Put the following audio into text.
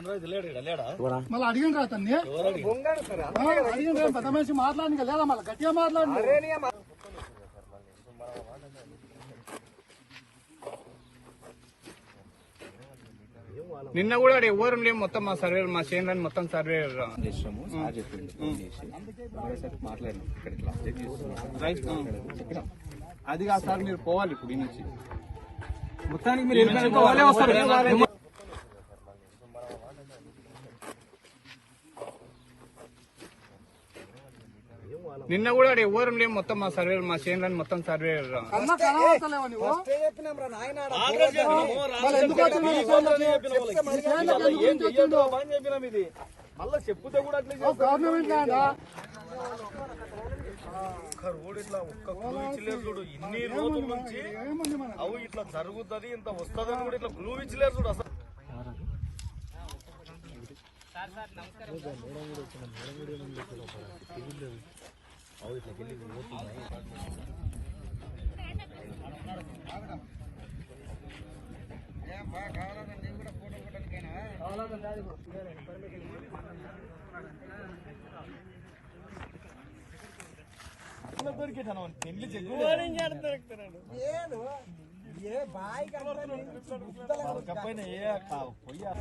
మళ్ళీ అడిగిన రా తన్ని అడిగిన రా పెద్ద మనిషి మాట్లాడి లేదా మళ్ళీ గట్టిగా మాట్లాడి నిన్న కూడా ఎవరు లేము మొత్తం మా సర్వే మా చేనులని మొత్తం సర్వే అది కాదు సార్ మీరు పోవాలి ఇప్పుడు ఈ నుంచి మొత్తానికి మీరు వస్తారు. నిన్న కూడా ఎవరు లేము మొత్తం మా సర్వే మా చేనులని మొత్తం సర్వే మళ్ళా చెప్పుతే కూడా గవర్నమెంట్ రోడ్ ఇట్లా ఒక్క గ్లూ ఇచ్చలేరు చూడు. ఇన్ని రోజుల నుంచి అవు ఇట్లా జరుగుతుంది ఇంత వస్తుంది అని కూడా ఇట్లా గ్లూ ఇచ్చలేరు చూడు. అసలు దొరికేటాను పెళ్లి చెప్పైనా ఏ పొయ్యా